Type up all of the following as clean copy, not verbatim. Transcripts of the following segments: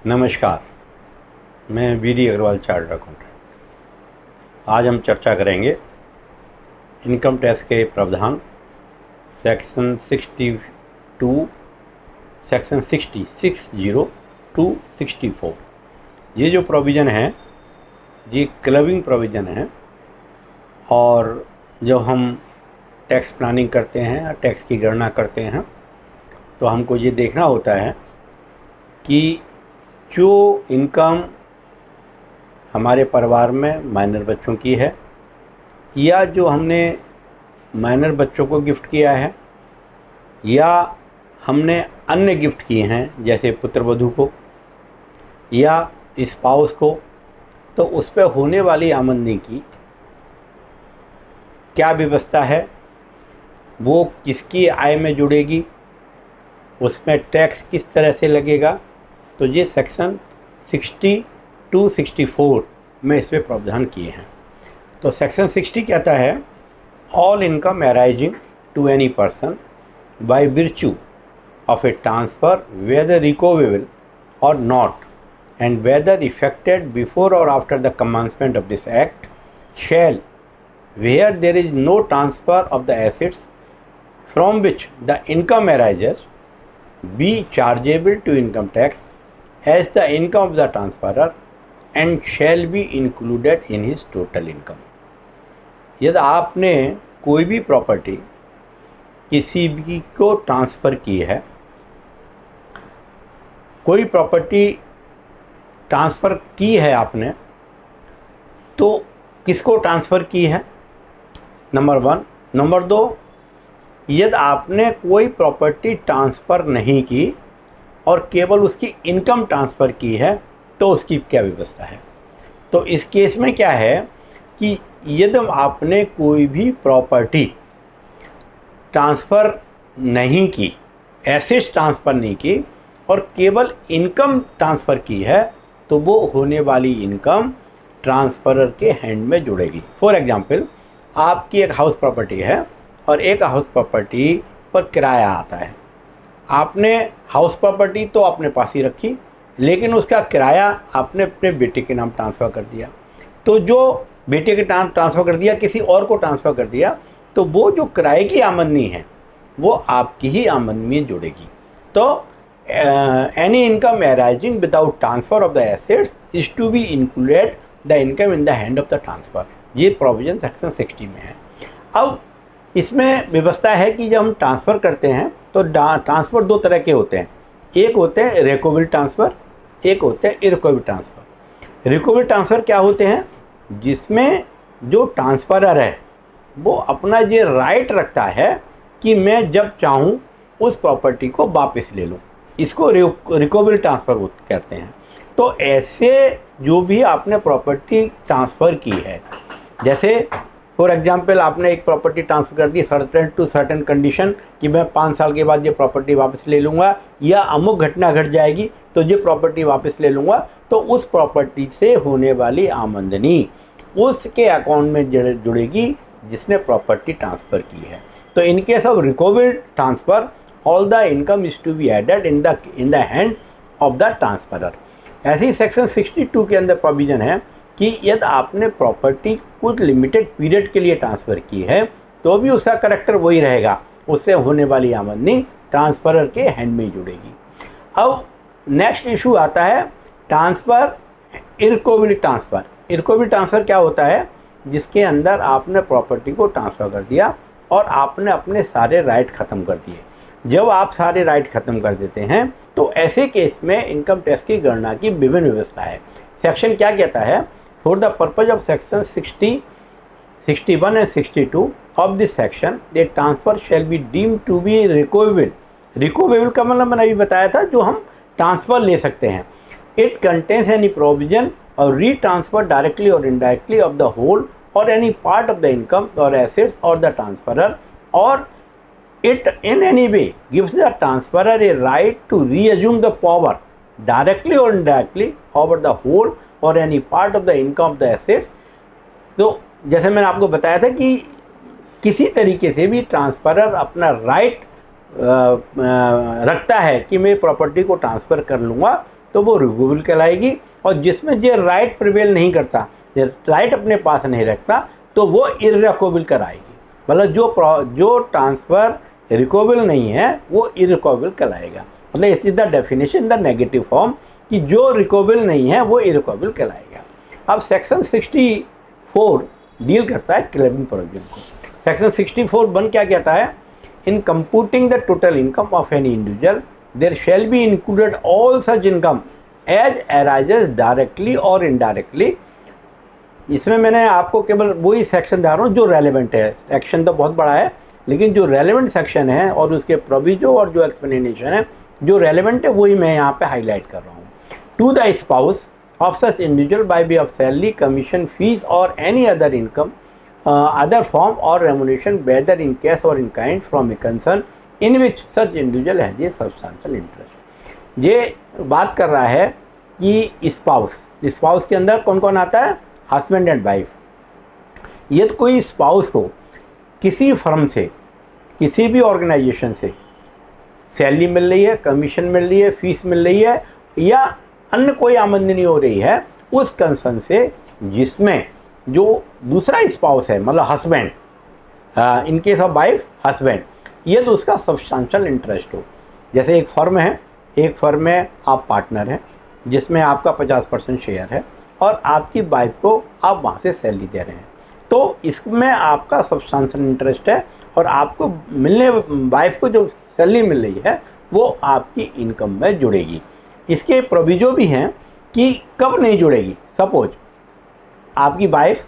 नमस्कार, मैं VD Agarwal chartered accountant. आज हम चर्चा करेंगे इनकम टैक्स के प्रावधान सेक्शन 60 टू 64। ये जो प्रोविज़न है ये क्लबिंग प्रोविज़न है, और जब हम टैक्स प्लानिंग करते हैं या टैक्स की गणना करते हैं तो हमको ये देखना होता है कि जो इनकम हमारे परिवार में माइनर बच्चों की है या जो हमने माइनर बच्चों को गिफ्ट किया है या हमने अन्य गिफ्ट किए हैं जैसे पुत्रवधू को या स्पाउस को, तो उस पर होने वाली आमदनी की क्या व्यवस्था है, वो किसकी आय में जुड़ेगी, उसमें टैक्स किस तरह से लगेगा। तो ये सेक्शन 60 टू 64 में इस पर प्रावधान किए हैं। तो सेक्शन 60 कहता है all income arising to any person by virtue of a transfer whether recoverable और not and whether effected before or after the commencement of this act shall, where there is no transfer of the assets from which the income arises, be chargeable to income tax as the income of the transferor and shall be included in his total income। यदि आपने कोई भी property किसी भी को transfer की है, कोई प्रॉपर्टी ट्रांसफ़र की है आपने, तो किसको ट्रांसफ़र की है, नंबर 1। नंबर 2, यदि आपने कोई प्रॉपर्टी ट्रांसफ़र नहीं की और केवल उसकी इनकम ट्रांसफ़र की है तो उसकी क्या व्यवस्था है। तो इस केस में क्या है कि यदि आपने कोई भी प्रॉपर्टी ट्रांसफ़र नहीं की, एसेट्स ट्रांसफ़र नहीं की और केवल इनकम ट्रांसफ़र की है, तो वो होने वाली इनकम ट्रांसफरर के हैंड में जुड़ेगी। फॉर एग्जांपल, आपकी एक हाउस प्रॉपर्टी है और एक हाउस प्रॉपर्टी पर किराया आता है। आपने हाउस प्रॉपर्टी तो अपने पास ही रखी, लेकिन उसका किराया आपने अपने बेटे के नाम ट्रांसफ़र कर दिया। तो जो बेटे के नाम ट्रांसफ़र कर दिया, किसी और को ट्रांसफ़र कर दिया, तो वो जो किराए की आमदनी है वो आपकी ही आमदनी में जुड़ेगी। तो any income arising without transfer of the assets is to be included the income in the hand of the transfer। ये प्रोविजन सेक्शन 60 में है। अब इसमें व्यवस्था है कि जब हम ट्रांसफ़र करते हैं तो ट्रांसफ़र दो तरह के होते हैं। एक होते हैं रिकवेबल ट्रांसफ़र, एक होते हैं इररिकवेबल ट्रांसफ़र। रिकवेबल ट्रांसफ़र क्या होते हैं, जिसमें जो ट्रांसफरर है वो अपना ये राइट रखता है कि मैं जब चाहूँ उस प्रॉपर्टी को वापस ले लूँ, इसको रिकवेबल ट्रांसफ़र कहते हैं। तो ऐसे जो भी आपने प्रॉपर्टी ट्रांसफ़र की है, जैसे फॉर एग्जांपल आपने एक प्रॉपर्टी ट्रांसफ़र कर दी सर्टेन टू सर्टेन कंडीशन कि मैं 5 साल के बाद ये प्रॉपर्टी वापस ले लूँगा या अमुक घटना घट जाएगी तो ये प्रॉपर्टी वापस ले लूँगा, तो उस प्रॉपर्टी से होने वाली आमदनी उसके अकाउंट में जुड़ेगी जिसने प्रॉपर्टी ट्रांसफ़र की है। तो in case of recoverable transfer all the income is to be added in the hand of the transferor। ऐसे ही सेक्शन 62 के अंदर प्रोविज़न है कि यदि आपने प्रॉपर्टी कुछ लिमिटेड पीरियड के लिए ट्रांसफ़र की है तो भी उसका करेक्टर वही रहेगा, उससे होने वाली आमदनी ट्रांसफरर के हैंड में ही जुड़ेगी। अब नेक्स्ट इशू आता है ट्रांसफ़र इररिकवेबल ट्रांसफ़र। इररिकवेबल ट्रांसफ़र क्या होता है, जिसके अंदर आपने प्रॉपर्टी को ट्रांसफ़र कर दिया और आपने अपने सारे राइट ख़त्म कर दिए। जब आप सारे राइट ख़त्म कर देते हैं तो ऐसे केस में इनकम टैक्स की गणना की विभिन्न व्यवस्था है। सेक्शन क्या कहता है, for the purpose of section 60, 61 and 62 of this section the transfer shall be deemed to be recoverable. Recoverable का मतलब मैंने अभी बताया था, जो हम ट्रांसफ़र ले सकते हैं। इट कंटेन्स एनी प्रोविजन और री ट्रांसफ़र डायरेक्टली और इनडायरेक्टली ऑफ द होल और any part of the income और एसेट्स और द ट्रांसफरर, और it in any way gives the transferor a right to reassume the power directly or indirectly over the whole or any part of the income of the assets। तो जैसे मैंने आपको बताया था कि किसी तरीके से भी ट्रांसफरर अपना राइट रखता है कि मैं प्रॉपर्टी को ट्रांसफ़र कर लूँगा, तो तो वो रिकूवेबल कहलाएगी। और जिसमें ये राइट प्रिवेल नहीं करता, राइट अपने पास नहीं रखता, तो वो इर्रिकवेबल कराएगी। मतलब जो ट्रांसफ़र रिकवेबल नहीं है वो इर्रिकवेबल कहलाएगा। मतलब it is the definition the negative form कि जो रिकवेबल नहीं है वो इर्रिकवेबल कहलाएगा। अब सेक्शन 64 डील करता है क्लेमिंग प्रोविजन को। सेक्शन 64(1) क्या कहता है? In computing the total income of any individual there shall be included all such income as arises directly और इनडायरेक्टली। इसमें मैंने आपको केवल वही सेक्शन दे रहा हूँ जो रेलेवेंट है। सेक्शन तो बहुत बड़ा है, लेकिन जो रेलेवेंट सेक्शन है और उसके प्रोविजो और जो एक्सप्लेनेशन है जो रेलेवेंट है वही मैं यहाँ पे हाईलाइट कर रहा हूँ। To the spouse of such individual by way of salary, commission, fees or any other income, other form or remuneration whether in cash or in kind from a concern in which such individual has a substantial interest. ये बात कर रहा है कि spouse के अंदर कौन कौन आता है? Husband and wife. यदि कोई स्पाउस को किसी फर्म से, किसी भी ऑर्गेनाइजेशन से सैलरी मिल रही है, कमीशन मिल रही है, फीस मिल रही है या अन्य कोई आमदनी हो रही है उस कंसर्न से जिसमें जो दूसरा स्पाउस है, मतलब husband, in case of wife husband, यदि उसका सब्सटेंशियल इंटरेस्ट हो। जैसे एक फर्म है, आप पार्टनर हैं जिसमें आपका 50% शेयर है और आपकी वाइफ को आप वहाँ से सैलरी दे रहे हैं, तो इसमें आपका सब्सटेंशियल इंटरेस्ट है और आपको वाइफ को जो सैलरी मिल रही है वो आपकी इनकम में जुड़ेगी। इसके प्रोविजो भी हैं कि कब नहीं जुड़ेगी। सपोज आपकी वाइफ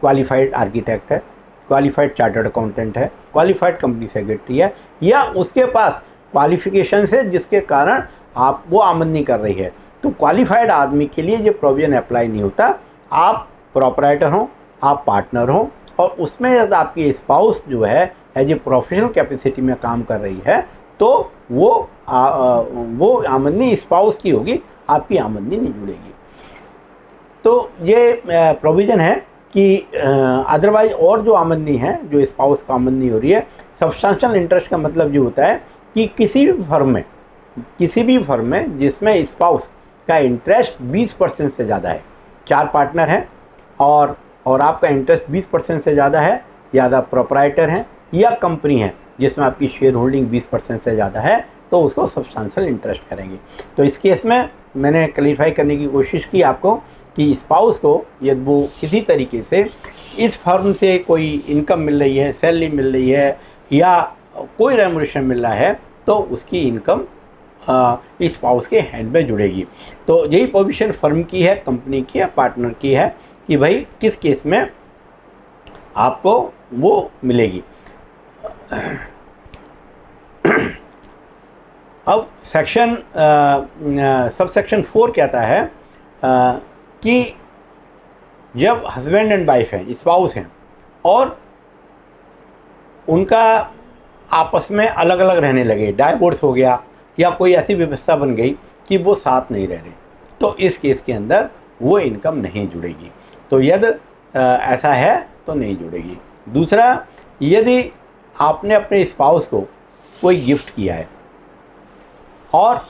क्वालिफाइड आर्किटेक्ट है, क्वालिफाइड चार्टर्ड अकाउंटेंट है, क्वालिफाइड कंपनी सेक्रेटरी है, या उसके पास क्वालिफिकेशन है जिसके कारण आप वो आमदनी कर रही है, तो क्वालिफाइड आदमी के लिए ये प्रोविजन अप्लाई नहीं होता। आप प्रोपराइटर हो, आप पार्टनर हो और उसमें यदि आपकी स्पाउस जो है एज ए प्रोफेशनल कैपेसिटी में काम कर रही है तो वो आमदनी स्पाउस की होगी, आपकी आमदनी नहीं जुड़ेगी। तो ये प्रोविज़न है कि अदरवाइज और जो आमदनी है, जो स्पाउस का आमदनी हो रही है, सब्सटेंशियल इंटरेस्ट का मतलब ये होता है कि किसी भी फर्म में जिसमें स्पाउस का इंटरेस्ट 20% से ज़्यादा है, 4 पार्टनर हैं और आपका इंटरेस्ट 20% से ज़्यादा है, ज़्यादा प्रोपराइटर हैं या कंपनी है जिसमें आपकी शेयर होल्डिंग 20% से ज़्यादा है, तो उसको सब्सटेंशियल इंटरेस्ट करेंगे। तो इस केस में मैंने क्लैरिफाई करने की कोशिश की आपको कि स्पाउस को यदि वो किसी तरीके से इस फर्म से कोई इनकम मिल रही है, सैलरी मिल रही है या कोई रेमुनेशन मिल रहा है, तो उसकी इनकम स्पाउस के हैंड में जुड़ेगी। तो यही पोजीशन फर्म की है, कंपनी की है, पार्टनर की है कि भाई किस केस में आपको वो मिलेगी। अब सब सेक्शन 4 कहता है कि जब हस्बैंड एंड वाइफ हैं, स्पाउस हैं और उनका आपस में अलग अलग रहने लगे, डाइवोर्स हो गया या कोई ऐसी व्यवस्था बन गई कि वो साथ नहीं रह रहे, तो इस केस के अंदर वो इनकम नहीं जुड़ेगी। तो यदि ऐसा है तो नहीं जुड़ेगी। दूसरा, यदि आपने अपने स्पाउस को कोई गिफ्ट किया है, और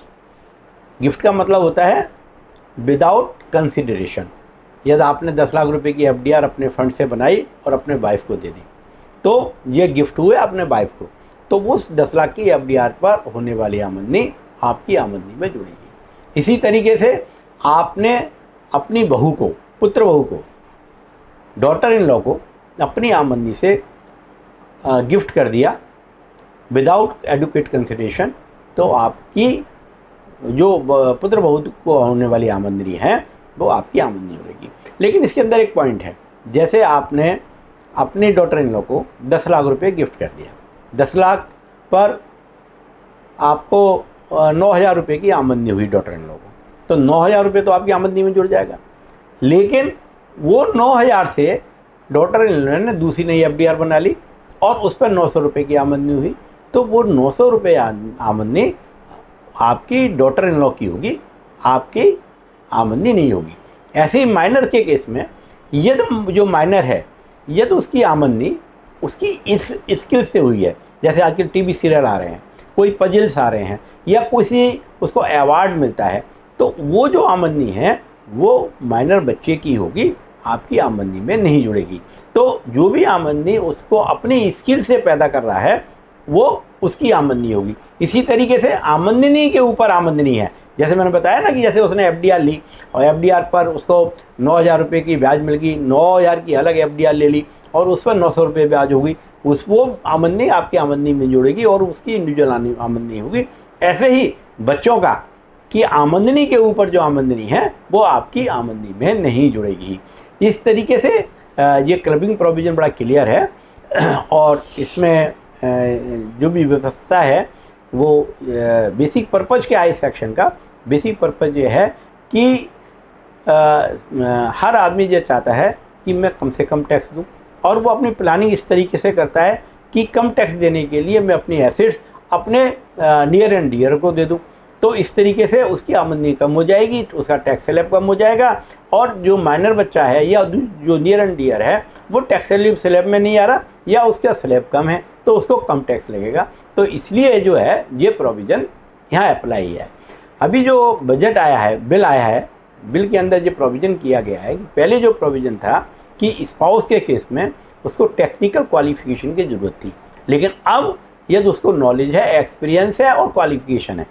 गिफ्ट का मतलब होता है विदाउट कंसिडरेशन, यदि आपने 10 लाख रुपए की एफडीआर अपने फंड से बनाई और अपने वाइफ को दे दी, तो ये गिफ्ट हुए अपने वाइफ को, तो उस 10 लाख की एफडीआर पर होने वाली आमदनी आपकी आमदनी में जुड़ेगी। इसी तरीके से आपने अपनी बहू को, पुत्र बहू को, डॉटर इन लॉ को अपनी आमदनी से गिफ्ट कर दिया विदाउट एडुकेट कंसिडरेशन, तो आपकी जो पुत्र बहू को होने वाली आमदनी है वो आपकी आमदनी होगी। लेकिन इसके अंदर एक पॉइंट है, जैसे आपने अपनी डॉटर इन लॉ को 10 लाख रुपए गिफ्ट कर दिया, 10 लाख पर आपको 9,000 रुपये की आमदनी हुई डॉटर इन लॉ को, तो 9,000 रुपये तो आपकी आमदनी में जुड़ जाएगा। लेकिन वो 9,000 से डॉटर इन लॉ ने दूसरी नई एफडीआर बना ली और उस पर 900 रुपये की आमदनी हुई, तो वो 900 रुपये आमदनी आपकी डॉटर इन लॉ की होगी, आपकी आमदनी नहीं होगी। ऐसे ही माइनर के केस में यदि जो माइनर है यदि उसकी आमदनी उसकी इस स्किल से हुई है, जैसे आजकल टीवी सीरियल आ रहे हैं, कोई पजल्स आ रहे हैं या किसी उसको अवार्ड मिलता है, तो तो वो जो आमदनी है वो माइनर बच्चे की होगी, आपकी आमदनी में नहीं जुड़ेगी। तो जो भी आमदनी उसको अपनी स्किल से पैदा कर रहा है वो उसकी आमदनी होगी। इसी तरीके से आमदनी के ऊपर आमदनी है, जैसे मैंने बताया ना कि जैसे उसने एफडीआर ली और एफडीआर पर उसको 9,000 रुपये की ब्याज मिल गई, 9,000 की अलग एफडीआर ले ली और उस पर 900 रुपये ब्याज होगी, उस वो आमदनी आपकी आमदनी में जुड़ेगी और उसकी इंडिविजुअल आमदनी होगी। ऐसे ही बच्चों का कि आमदनी के ऊपर जो आमदनी है वो आपकी आमदनी में नहीं जुड़ेगी। इस तरीके से ये क्लबिंग प्रोविज़न बड़ा क्लियर है और इसमें जो भी व्यवस्था है वो बेसिक पर्पज़ क्या है इस सेक्शन का, बेसिक पर्पज़ ये है कि हर आदमी ये चाहता है कि मैं कम से कम टैक्स दूं और वो अपनी प्लानिंग इस तरीके से करता है कि कम टैक्स देने के लिए मैं अपनी एसेट्स अपने नियर एंड डियर को दे दूं। तो इस तरीके से उसकी आमदनी कम हो जाएगी, उसका टैक्स स्लैब कम हो जाएगा और जो माइनर बच्चा है या जो नियर एंड डियर है वो टैक्स स्लैब में नहीं आ रहा या उसका स्लैब कम है तो उसको कम टैक्स लगेगा। तो इसलिए जो है ये प्रोविज़न यहाँ अप्लाई है। अभी जो बजट आया है, बिल आया है, बिल के अंदर ये प्रोविज़न किया गया है कि पहले जो प्रोविज़न था कि स्पाउस के केस में उसको टेक्निकल क्वालिफिकेशन की ज़रूरत थी, लेकिन अब यदि उसको नॉलेज है, एक्सपीरियंस है और क्वालिफिकेशन है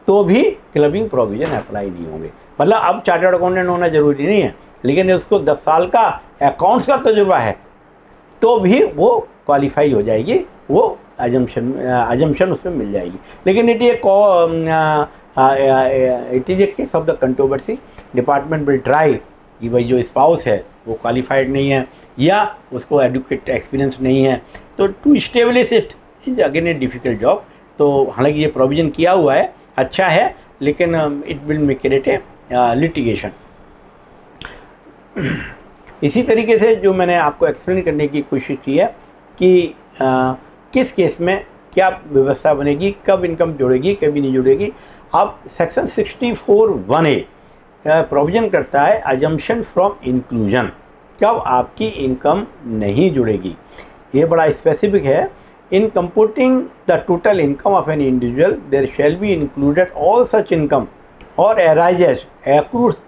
तो भी क्लबिंग प्रोविज़न अप्लाई नहीं होंगे। मतलब अब चार्टर्ड अकाउंटेंट होना ज़रूरी नहीं है, लेकिन उसको 10 साल का अकाउंट्स का तजुर्बा है तो भी वो क्वालिफाई हो जाएगी, वो अजम्पशन उसमें मिल जाएगी। लेकिन it is a case of the controversy. Department will try कि भाई जो स्पाउस है वो क्वालिफाइड नहीं है या उसको एडुकेट एक्सपीरियंस नहीं है, तो to establish it is again a difficult job. तो हालांकि ये प्रोविज़न किया हुआ है, अच्छा है, लेकिन it will make it A litigation. इसी तरीके से जो मैंने आपको एक्सप्लेन करने की कोशिश की है कि किस केस में क्या व्यवस्था बनेगी, कब इनकम जुड़ेगी, कभी नहीं जुड़ेगी। अब सेक्शन 64(1)(a) प्रोविज़न करता है अजम्पशन फ्रॉम इंक्लूजन, कब आपकी इनकम नहीं जुड़ेगी। ये बड़ा स्पेसिफिक है। In computing the total income of an individual, there shall be included all such income or arises accrues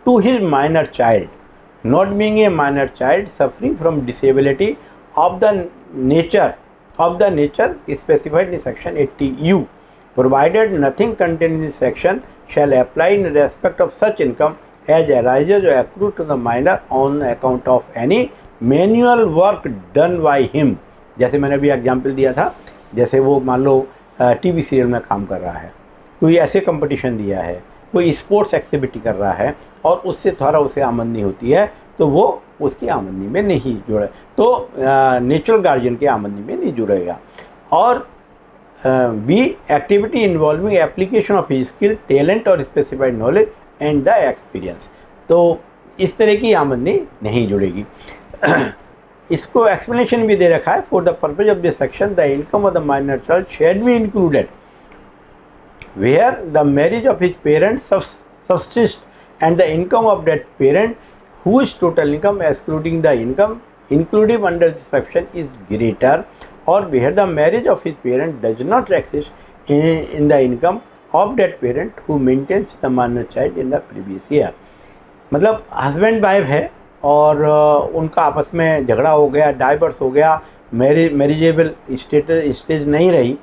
to his minor child, not being a minor child suffering from disability of the nature specified in section 80(u), provided nothing contained in this section shall apply in respect of such income as arises or accrues to the minor on account of any manual work done by him। जैसे मैंने अभी example दिया था, जैसे वो मान लो TV serial में काम कर रहा है, कोई ऐसे कंपटीशन दिया है, कोई स्पोर्ट्स एक्टिविटी कर रहा है और उससे थोड़ा उसे आमदनी होती है तो वो उसकी आमदनी में नहीं जुड़े, तो नेचुरल गार्जियन की आमदनी में नहीं जुड़ेगा। और B activity involving application of skill, talent or specified knowledge and the experience, तो इस तरह की आमदनी नहीं जुड़ेगी। इसको एक्सप्लेनेशन भी दे रखा है, for the purpose of this section the income of the minor child shall be included where the marriage of his parents subsist and the income of that parent whose total income excluding the income included under this section is greater, or where the marriage of his parent does not exist in the income of that parent who maintains the minor child in the previous year। मतलब husband wife है और उनका आपस में झगड़ा हो गया, diverse हो गया, मैरिजेबल स्टेज नहीं रही,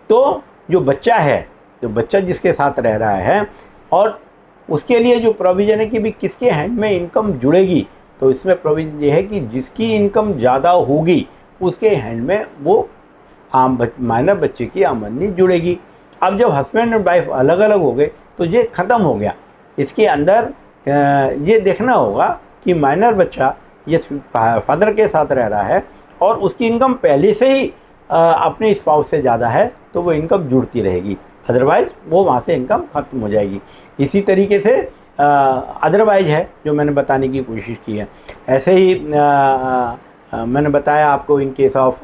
तो जो बच्चा है, जो बच्चा जिसके साथ रह रहा है और उसके लिए जो प्रोविज़न है कि भी किसके हैंड में इनकम जुड़ेगी, तो इसमें प्रोविज़न ये है कि जिसकी इनकम ज़्यादा होगी उसके हैंड में वो माइनर बच्चे की आमदनी जुड़ेगी। अब जब हस्बैंड और वाइफ अलग अलग हो गए तो ये ख़त्म हो गया। इसके अंदर ये देखना होगा कि माइनर बच्चा ये फादर के साथ रह रहा है और उसकी इनकम पहले से ही अपने स्पाउस से ज़्यादा है तो वो इनकम जुड़ती रहेगी, अदरवाइज़ वो वहाँ से इनकम ख़त्म हो जाएगी। इसी तरीके से अदरवाइज है जो मैंने बताने की कोशिश की है। ऐसे ही मैंने बताया आपको इन case of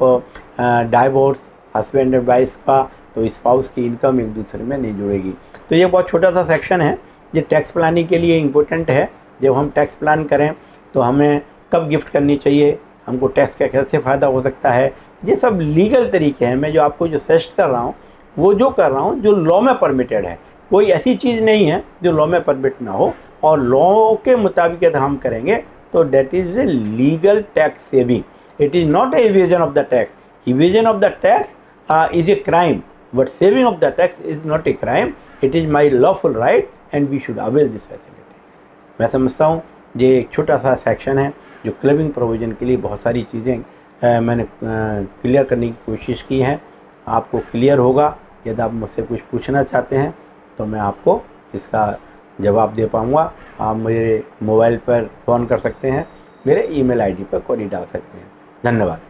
divorce husband and wife का, तो स्पाउस की इनकम एक दूसरे में नहीं जुड़ेगी। तो ये बहुत छोटा सा सेक्शन है, ये टैक्स प्लानिंग के लिए इम्पोर्टेंट है। जब हम टैक्स प्लान करें तो हमें कब गिफ्ट करनी चाहिए, हमको टैक्स का कैसे फ़ायदा हो सकता है, ये सब लीगल तरीके हैं। मैं जो आपको जो सजेस्ट कर रहा हूँ वो जो कर रहा हूँ जो लॉ में परमिटेड है, कोई ऐसी चीज़ नहीं है जो लॉ में परमिट ना हो, और लॉ के मुताबिक यदि हम करेंगे तो that is a legal tax saving, it is not a evasion of the tax. Evasion of the tax is a crime, but saving of the tax is not a crime, it is my lawful right and we should avail this facility. मैं समझता हूँ ये एक छोटा सा section है जो clubbing provision के लिए बहुत सारी चीज़ें मैंने क्लियर करने की कोशिश की हैं। आपको क्लियर होगा। यदि आप मुझसे कुछ पूछना चाहते हैं तो मैं आपको इसका जवाब दे पाऊँगा। आप मेरे मोबाइल पर फ़ोन कर सकते हैं, मेरे ईमेल आईडी पर क्वेरी डाल सकते हैं। धन्यवाद।